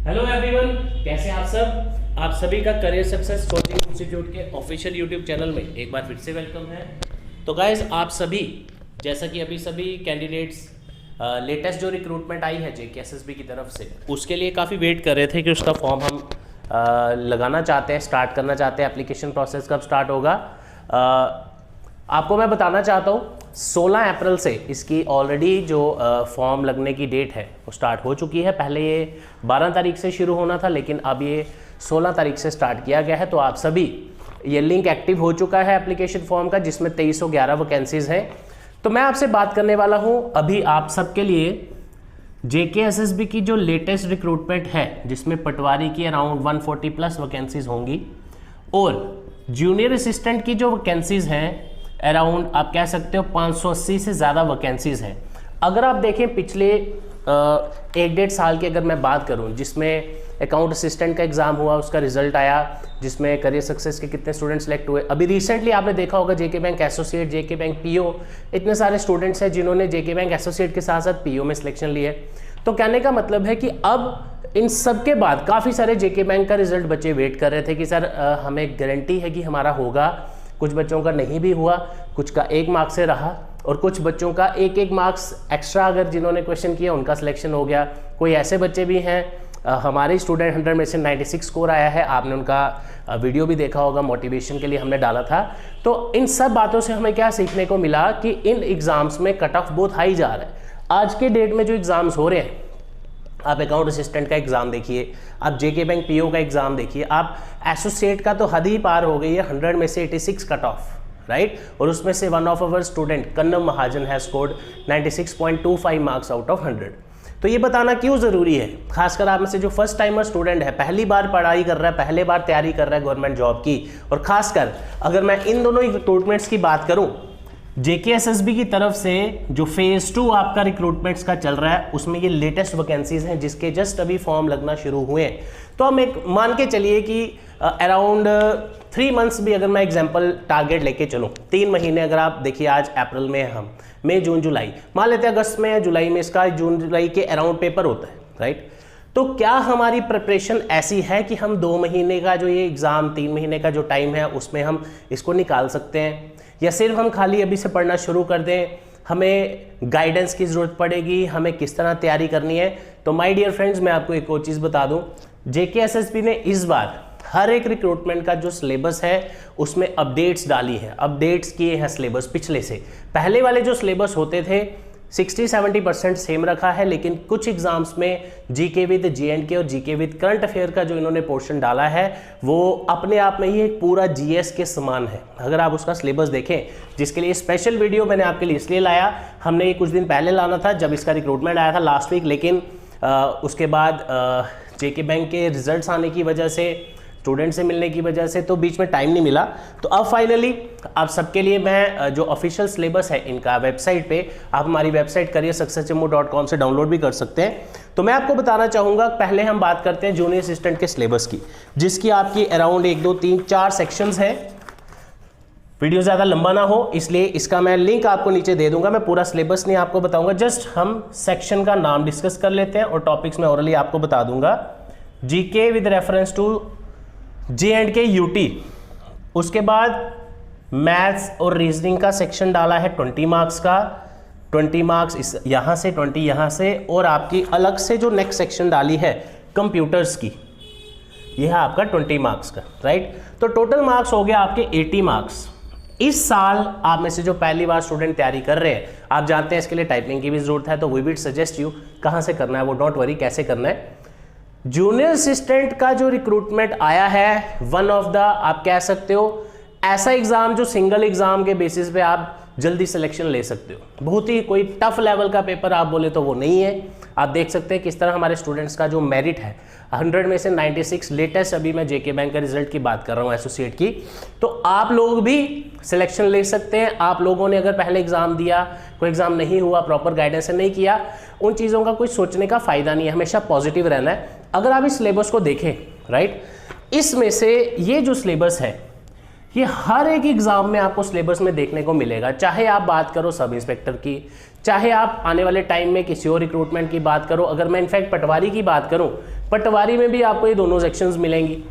Hello everyone, कैसे आप सब। आप सभी का करियर सक्सेस कोचिंग इंस्टीट्यूट के ऑफिशियल यूट्यूब चैनल में एक बार फिर से वेलकम है। तो गाइज, आप सभी जैसा कि अभी सभी कैंडिडेट्स लेटेस्ट जो रिक्रूटमेंट आई है JKSSB की तरफ से, उसके लिए काफ़ी वेट कर रहे थे कि उसका फॉर्म हम लगाना चाहते हैं, स्टार्ट करना चाहते हैं। एप्लीकेशन प्रोसेस कब स्टार्ट होगा आपको मैं बताना चाहता हूँ। 16 अप्रैल से इसकी ऑलरेडी जो फॉर्म लगने की डेट है वो स्टार्ट हो चुकी है। पहले ये 12 तारीख से शुरू होना था, लेकिन अब ये 16 तारीख से स्टार्ट किया गया है। तो आप सभी, ये लिंक एक्टिव हो चुका है एप्लीकेशन फॉर्म का, जिसमें 2311 वैकेंसीज़ हैं। तो मैं आपसे बात करने वाला हूँ अभी आप सबके लिए JKSSB की जो लेटेस्ट रिक्रूटमेंट है, जिसमें पटवारी की अराउंड 140 प्लस वैकेंसीज़ होंगी, और जूनियर असिस्टेंट की जो वैकेंसीज़ हैं अराउंड आप कह सकते हो 580 से ज़्यादा वैकेंसीज़ हैं। अगर आप देखें पिछले 1-1.5 साल की अगर मैं बात करूं, जिसमें अकाउंट असिस्टेंट का एग्ज़ाम हुआ, उसका रिजल्ट आया, जिसमें करियर सक्सेस के कितने स्टूडेंट सेलेक्ट हुए। अभी रिसेंटली आपने देखा होगा JK bank associate, JK bank PO, इतने सारे स्टूडेंट्स हैं जिन्होंने JK बैंक एसोसिएट के साथ साथ PO में सिलेक्शन लिए। तो कहने का मतलब है कि अब इन सब के बाद काफ़ी सारे JK बैंक का रिजल्ट बच्चे वेट कर रहे थे कि सर हमें गारंटी है कि हमारा होगा। कुछ बच्चों का नहीं भी हुआ, कुछ का 1 मार्क्स से रहा, और कुछ बच्चों का 1-1 मार्क्स एक्स्ट्रा अगर जिन्होंने क्वेश्चन किया उनका सिलेक्शन हो गया। कोई ऐसे बच्चे भी हैं, हमारे स्टूडेंट 100 में से 96 स्कोर आया है, आपने उनका वीडियो भी देखा होगा, मोटिवेशन के लिए हमने डाला था। तो इन सब बातों से हमें क्या सीखने को मिला कि इन एग्ज़ाम्स में कट ऑफ बहुत हाई जा रहा है। आज के डेट में जो एग्ज़ाम्स हो रहे हैं, आप अकाउंट असिस्टेंट का एग्ज़ाम देखिए, आप JK बैंक PO का एग्ज़ाम देखिए, आप एसोसिएट का तो हद ही पार हो गई है। 100 में से 86 कट ऑफ, राइट। और उसमें से one of our student Kannam Mahajan है स्कोर्ड 96.25 मार्क्स आउट ऑफ 100। तो ये बताना क्यों ज़रूरी है, खासकर आप में से जो फर्स्ट टाइमर स्टूडेंट है, पहली बार पढ़ाई कर रहा है, पहले बार तैयारी कर रहा है गवर्नमेंट जॉब की। और खासकर अगर मैं इन दोनों रिक्रूटमेंट्स की बात करूँ, JKSSB की तरफ से जो फेज़ 2 आपका रिक्रूटमेंट्स का चल रहा है, उसमें ये लेटेस्ट वैकेंसीज हैं जिसके जस्ट अभी फॉर्म लगना शुरू हुए हैं। तो हम एक मान के चलिए कि अराउंड 3 मंथ्स भी अगर मैं एग्जांपल टारगेट लेके चलूँ, 3 महीने अगर आप देखिए, आज अप्रैल में है, हम मई जून जुलाई मान लेते हैं, अगस्त में या जुलाई में इसका जून जुलाई के अराउंड पेपर होता है, राइट। तो क्या हमारी प्रिपरेशन ऐसी है कि हम 2 महीने का जो ये एग्ज़ाम, 3 महीने का जो टाइम है, उसमें हम इसको निकाल सकते हैं, या सिर्फ हम खाली अभी से पढ़ना शुरू कर दें? हमें गाइडेंस की ज़रूरत पड़ेगी, हमें किस तरह तैयारी करनी है। तो माय डियर फ्रेंड्स, मैं आपको एक और चीज़ बता दूं, JKSSB ने इस बार हर एक रिक्रूटमेंट का जो सिलेबस है उसमें अपडेट्स डाली है, अपडेट्स किए हैं सिलेबस पिछले से। पहले वाले जो सिलेबस होते थे 60-70% सेम रखा है, लेकिन कुछ एग्जाम्स में GK विद JNK और GK विद करंट अफेयर का जो इन्होंने पोर्शन डाला है, वो अपने आप में ही एक पूरा GS के समान है। अगर आप उसका सिलेबस देखें, जिसके लिए स्पेशल वीडियो मैंने आपके लिए इसलिए लाया, हमने ये कुछ दिन पहले लाना था जब इसका रिक्रूटमेंट आया था लास्ट वीक, लेकिन उसके बाद JK बैंक के रिजल्ट्स आने की वजह से, स्टूडेंट से मिलने की वजह से, तो बीच में टाइम नहीं मिला। तो अब फाइनली आप सबके लिए मैं जो ऑफिशियल सिलेबस है इनका वेबसाइट पे, आप हमारी वेबसाइट careersuccessjammu.com से डाउनलोड भी कर सकते हैं। तो मैं आपको बताना चाहूँगा, पहले हम बात करते हैं जूनियर असिस्टेंट के सिलेबस की, जिसकी आपकी अराउंड 1 2 3 4 सेक्शंस हैं। वीडियो ज़्यादा लंबा ना हो इसलिए इसका मैं लिंक आपको नीचे दे दूंगा। मैं पूरा सिलेबस नहीं आपको बताऊंगा, जस्ट हम सेक्शन का नाम डिस्कस कर लेते हैं और टॉपिक्स में ओरली आपको बता दूंगा। GK with reference to JNK UT, उसके बाद मैथ्स और रीजनिंग का सेक्शन डाला है 20 मार्क्स का, 20 मार्क्स इस यहाँ से, 20 यहाँ से, और आपकी अलग से जो नेक्स्ट सेक्शन डाली है कंप्यूटर्स की, यह है आपका 20 मार्क्स का, राइट। तो टोटल मार्क्स हो गया आपके 80 मार्क्स। इस साल आप में से जो पहली बार स्टूडेंट तैयारी कर रहे हैं, आप जानते हैं इसके लिए टाइपिंग की भी जरूरत है, तो वी विल सजेस्ट यू कहाँ से करना है वो डोंट वरी, कैसे करना है। जूनियर असिस्टेंट का जो रिक्रूटमेंट आया है, वन ऑफ द आप कह सकते हो ऐसा एग्जाम जो सिंगल एग्जाम के बेसिस पे आप जल्दी सिलेक्शन ले सकते हो। बहुत ही कोई टफ लेवल का पेपर आप बोले तो वो नहीं है। आप देख सकते हैं किस तरह हमारे स्टूडेंट्स का जो मेरिट है, 100 में से 96, लेटेस्ट अभी मैं JK बैंक के रिजल्ट की बात कर रहा हूँ एसोसिएट की। तो आप लोग भी सिलेक्शन ले सकते हैं। आप लोगों ने अगर पहले एग्जाम दिया, कोई एग्जाम नहीं हुआ, प्रॉपर गाइडेंस से नहीं किया, उन चीज़ों का कोई सोचने का फ़ायदा नहीं है, हमेशा पॉजिटिव रहना है। अगर आप इस सिलेबस को देखें, राइट, इसमें से ये जो सिलेबस है ये हर एक एग्जाम में आपको सिलेबस में देखने को मिलेगा, चाहे आप बात करो सब इंस्पेक्टर की, चाहे आप आने वाले टाइम में किसी और रिक्रूटमेंट की बात करो। अगर मैं इनफैक्ट पटवारी की बात करूं, पटवारी में भी आपको ये दोनों सेक्शंस मिलेंगी।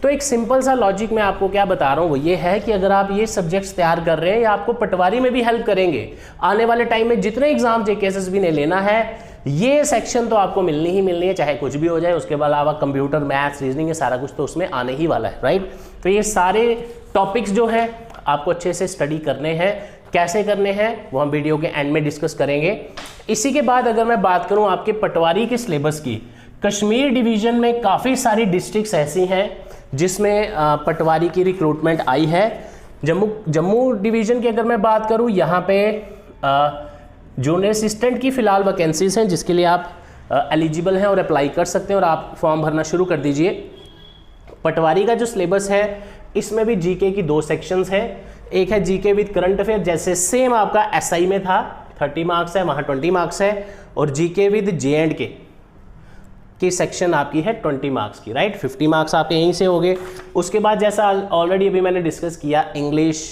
तो एक सिंपल सा लॉजिक मैं आपको क्या बता रहा हूँ वो ये है कि अगर आप ये सब्जेक्ट्स तैयार कर रहे हैं, ये आपको पटवारी में भी हेल्प करेंगे। आने वाले टाइम में जितने एग्जाम JKSSB ने लेना है, ये सेक्शन तो आपको मिलनी ही मिलनी है, चाहे कुछ भी हो जाए। उसके अलावा कंप्यूटर, मैथ्स, रीजनिंग, ये सारा कुछ तो उसमें आने ही वाला है, राइट। तो ये सारे टॉपिक्स जो है आपको अच्छे से स्टडी करने हैं। कैसे करने हैं वो हम वीडियो के एंड में डिस्कस करेंगे। इसी के बाद अगर मैं बात करूं आपके पटवारी के सिलेबस की, कश्मीर डिवीजन में काफ़ी सारी डिस्ट्रिक्ट्स ऐसी हैं जिसमें पटवारी की रिक्रूटमेंट आई है। जम्मू डिवीजन की अगर मैं बात करूं, यहाँ पे जूनियर असिस्टेंट की फ़िलहाल वैकेंसीज हैं जिसके लिए आप एलिजिबल हैं और अप्लाई कर सकते हैं और आप फॉर्म भरना शुरू कर दीजिए। पटवारी का जो सिलेबस है इसमें भी जीके की 2 सेक्शंस हैं। एक है जीके विद करंट अफेयर, जैसे सेम आपका एसआई में था, 30 मार्क्स है, वहाँ 20 मार्क्स है। और जीके विद J&K की सेक्शन आपकी है 20 मार्क्स की, राइट। 50 मार्क्स आपके यहीं से हो गए। उसके बाद जैसा ऑलरेडी अभी मैंने डिस्कस किया, English,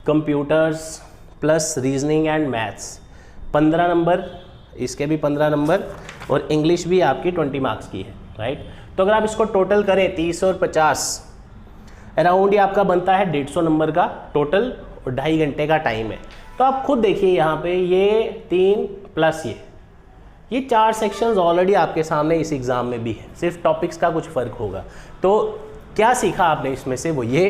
computers plus reasoning and maths 15 number, इसके भी 15 नंबर, और इंग्लिश भी आपकी 20 मार्क्स की है, राइट। तो अगर आप इसको टोटल करें 30 और 50 अराउंड ये आपका बनता है 150 नंबर का टोटल, और 2.5 घंटे का टाइम है। तो आप खुद देखिए यहाँ पे ये 3 प्लस ये 4 सेक्शंस ऑलरेडी आपके सामने इस एग्ज़ाम में भी है, सिर्फ टॉपिक्स का कुछ फ़र्क होगा। तो क्या सीखा आपने इसमें से, वो ये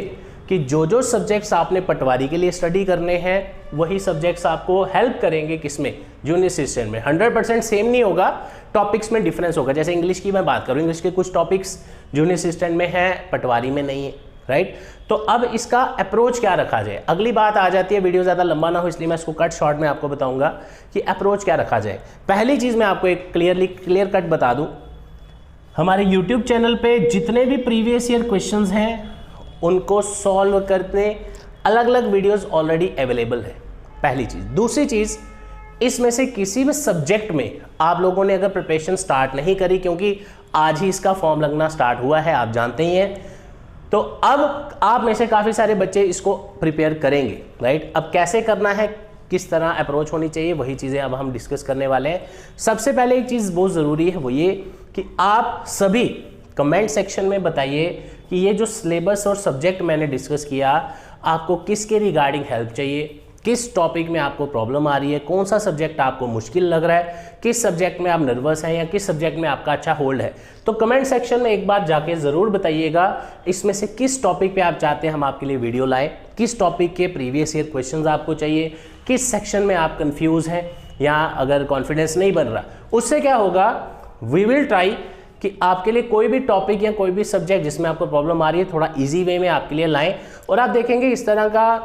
कि जो सब्जेक्ट्स आपने पटवारी के लिए स्टडी करने हैं वही सब्जेक्ट्स आपको हेल्प करेंगे किसमें, जूनियर असिस्टेंट में। 100% सेम नहीं होगा, टॉपिक्स में डिफरेंस होगा। जैसे इंग्लिश की मैं बात करूँ, इंग्लिश के कुछ टॉपिक्स जूनियर असिस्टेंट में हैं, पटवारी में नहीं है, राइट। तो अब इसका अप्रोच क्या रखा जाए, अगली बात आ जाती है। वीडियो ज़्यादा लंबा ना हो इसलिए मैं इसको कट शॉर्ट में आपको बताऊंगा कि अप्रोच क्या रखा जाए। पहली चीज़ मैं आपको एक क्लियर कट बता दूं, हमारे YouTube चैनल पे जितने भी प्रीवियस ईयर क्वेश्चंस हैं उनको सॉल्व करने अलग अलग वीडियोस ऑलरेडी अवेलेबल है, पहली चीज़। दूसरी चीज़, इसमें से किसी भी सब्जेक्ट में आप लोगों ने अगर प्रिपरेशन स्टार्ट नहीं करी, क्योंकि आज ही इसका फॉर्म लगना स्टार्ट हुआ है, आप जानते ही हैं, तो अब आप में से काफ़ी सारे बच्चे इसको प्रिपेयर करेंगे, राइट। अब कैसे करना है, किस तरह अप्रोच होनी चाहिए, वही चीज़ें अब हम डिस्कस करने वाले हैं। सबसे पहले एक चीज़ बहुत ज़रूरी है, वो ये कि आप सभी कमेंट सेक्शन में बताइए कि ये जो सिलेबस और सब्जेक्ट मैंने डिस्कस किया, आपको किसके रिगार्डिंग हेल्प चाहिए, किस टॉपिक में आपको प्रॉब्लम आ रही है, कौन सा सब्जेक्ट आपको मुश्किल लग रहा है, किस सब्जेक्ट में आप नर्वस हैं या किस सब्जेक्ट में आपका अच्छा होल्ड है। तो कमेंट सेक्शन में एक बार जाके ज़रूर बताइएगा इसमें से किस टॉपिक पे आप चाहते हैं हम आपके लिए वीडियो लाएं, किस टॉपिक के प्रीवियस ईयर क्वेश्चंस आपको चाहिए, किस सेक्शन में आप कंफ्यूज हैं या अगर कॉन्फिडेंस नहीं बन रहा। उससे क्या होगा, वी विल ट्राई कि आपके लिए कोई भी टॉपिक या कोई भी सब्जेक्ट जिसमें आपको प्रॉब्लम आ रही है थोड़ा ईजी वे में आपके लिए लाएँ। और आप देखेंगे इस तरह का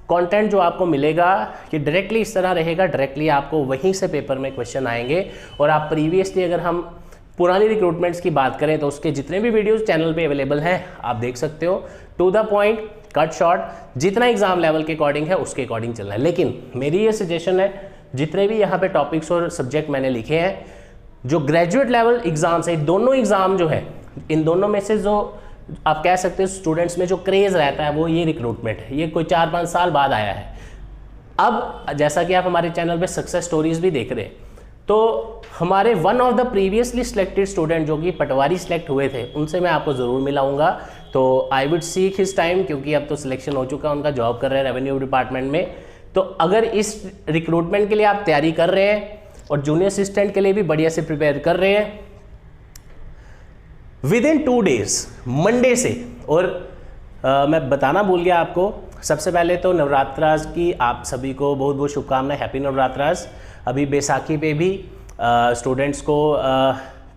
कंटेंट जो आपको मिलेगा कि डायरेक्टली इस तरह रहेगा, डायरेक्टली आपको वहीं से पेपर में क्वेश्चन आएंगे। और आप प्रीवियसली अगर हम पुरानी रिक्रूटमेंट्स की बात करें तो उसके जितने भी वीडियोस चैनल पे अवेलेबल हैं आप देख सकते हो, to the point, cut short, जितना एग्जाम लेवल के अकॉर्डिंग है उसके अकॉर्डिंग चलना है। लेकिन मेरी ये सजेशन है, जितने भी यहाँ पे टॉपिक्स और सब्जेक्ट मैंने लिखे हैं, जो ग्रेजुएट लेवल एग्जाम्स है, दोनों एग्जाम जो है, इन दोनों में से जो आप कह सकते हो स्टूडेंट्स में जो क्रेज़ रहता है वो ये रिक्रूटमेंट है। ये कोई 4-5 साल बाद आया है। अब जैसा कि आप हमारे चैनल पे सक्सेस स्टोरीज भी देख रहे हैं, तो हमारे one of the previously selected student जो कि पटवारी सिलेक्ट हुए थे, उनसे मैं आपको ज़रूर मिलाऊंगा। तो I would seek his time, क्योंकि अब तो सिलेक्शन हो चुका है, उनका जॉब कर रहे हैं रेवेन्यू डिपार्टमेंट में। तो अगर इस रिक्रूटमेंट के लिए आप तैयारी कर रहे हैं और जूनियर असिस्टेंट के लिए भी बढ़िया से प्रिपेयर कर रहे हैं, विद इन 2 डेज मंडे से, और मैं बताना भूल गया आपको, सबसे पहले तो नवरात्रास की आप सभी को बहुत बहुत शुभकामनाएं, हैप्पी नवरात्रास। अभी बैसाखी पे भी स्टूडेंट्स को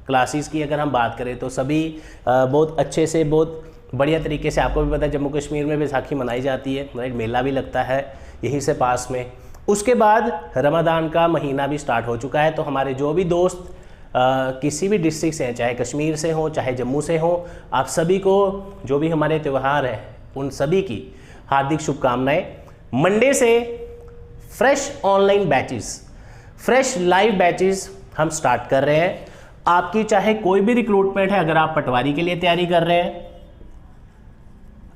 क्लासेस की अगर हम बात करें तो सभी बहुत अच्छे से, बहुत बढ़िया तरीके से, आपको भी पता है जम्मू कश्मीर में बैसाखी मनाई जाती है, राइट, मेला भी लगता है यहीं से पास में। उसके बाद रमज़ान का महीना भी स्टार्ट हो चुका है। तो हमारे जो भी दोस्त किसी भी डिस्ट्रिक्ट से हैं, चाहे कश्मीर से हो चाहे जम्मू से हो, आप सभी को जो भी हमारे त्यौहार हैं उन सभी की हार्दिक शुभकामनाएं। मंडे से fresh online batches, fresh live batches हम स्टार्ट कर रहे हैं। आपकी चाहे कोई भी रिक्रूटमेंट है, अगर आप पटवारी के लिए तैयारी कर रहे हैं,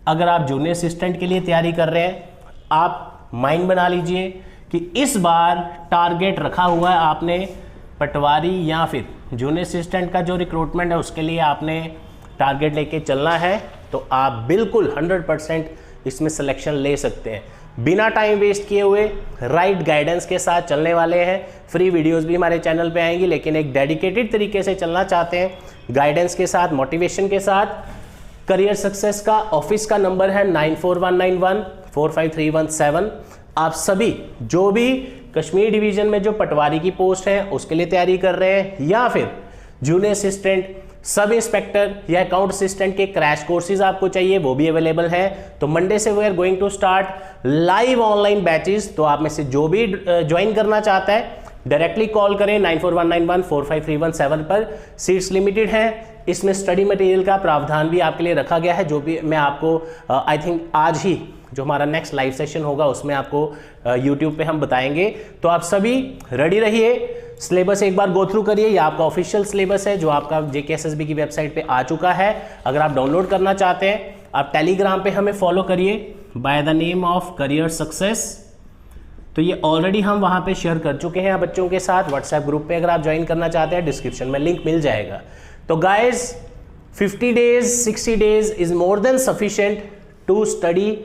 अगर आप जूनियर असिस्टेंट के लिए तैयारी कर रहे हैं, आप माइंड बना लीजिए कि इस बार टारगेट रखा हुआ है आपने पटवारी या फिर जूनियर असिस्टेंट का जो रिक्रूटमेंट है उसके लिए आपने टारगेट लेके चलना है, तो आप बिल्कुल 100% इसमें सिलेक्शन ले सकते हैं। बिना टाइम वेस्ट किए हुए राइट गाइडेंस के साथ चलने वाले हैं। फ्री वीडियोस भी हमारे चैनल पे आएंगी, लेकिन एक डेडिकेटेड तरीके से चलना चाहते हैं, गाइडेंस के साथ, मोटिवेशन के साथ। करियर सक्सेस का ऑफिस का नंबर है 9419145317। आप सभी जो भी कश्मीर डिवीजन में जो पटवारी की पोस्ट है उसके लिए तैयारी कर रहे हैं, या फिर जूनियर असिस्टेंट, सब इंस्पेक्टर या अकाउंट असिस्टेंट के क्रैश कोर्सेज आपको चाहिए, वो भी अवेलेबल है। तो मंडे से we are going to start live online batches. तो आप में से जो भी ज्वाइन करना चाहता है डायरेक्टली कॉल करें 9419145317 पर। सीट्स लिमिटेड हैं। इसमें स्टडी मटेरियल का प्रावधान भी आपके लिए रखा गया है, जो भी मैं आपको आई थिंक आज ही जो हमारा नेक्स्ट लाइव सेशन होगा उसमें आपको यूट्यूब पे हम बताएंगे। तो आप सभी रेडी रहिए। सिलेबस एक बार गो थ्रू करिए। ये आपका ऑफिशियल सिलेबस है जो आपका JKSSB की वेबसाइट पे आ चुका है। अगर आप डाउनलोड करना चाहते हैं, आप टेलीग्राम पे हमें फॉलो करिए by the name of career success. तो ये ऑलरेडी हम वहाँ पे शेयर कर चुके हैं बच्चों के साथ। व्हाट्सएप ग्रुप पे अगर आप ज्वाइन करना चाहते हैं, डिस्क्रिप्शन में लिंक मिल जाएगा। तो guys 50 days 60 days is more than sufficient to study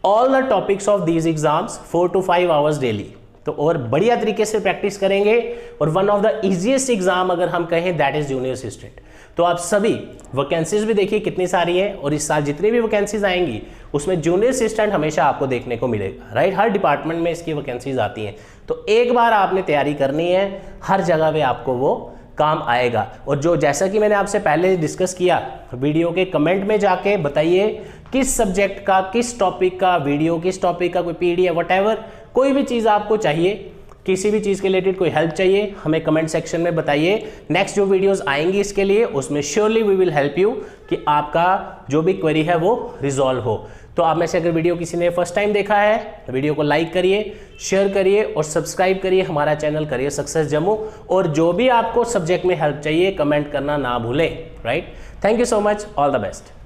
all the topics of these exams 4 to 5 hours daily. तो और बढ़िया तरीके से प्रैक्टिस करेंगे। और one of the easiest exam अगर हम कहें दैट इज जूनियर असिस्टेंट। तो आप सभी वैकेंसीज भी देखिए कितनी सारी हैं, और इस साल जितनी भी वैकेंसीज आएंगी उसमें जूनियर असिस्टेंट हमेशा आपको देखने को मिलेगा, राइट। हर डिपार्टमेंट में इसकी वैकेंसीज आती हैं। तो एक बार आपने तैयारी करनी है, हर जगह पे आपको वो काम आएगा। और जो जैसा कि मैंने आपसे पहले डिस्कस किया, वीडियो के कमेंट में जाके बताइए किस सब्जेक्ट का, किस टॉपिक का वीडियो, किस टॉपिक का कोई PDF व्हाटएवर, कोई भी चीज़ आपको चाहिए, किसी भी चीज़ के रिलेटेड कोई हेल्प चाहिए, हमें कमेंट सेक्शन में बताइए। नेक्स्ट जो वीडियोस आएंगी इसके लिए, उसमें surely we will help you कि आपका जो भी क्वेरी है वो रिजॉल्व हो। तो आप में से अगर वीडियो किसी ने फर्स्ट टाइम देखा है तो वीडियो को लाइक करिए, शेयर करिए और सब्सक्राइब करिए हमारा चैनल करियर सक्सेस जम्मू। और जो भी आपको सब्जेक्ट में हेल्प चाहिए कमेंट करना ना भूलें, right. Thank you so much, all the best.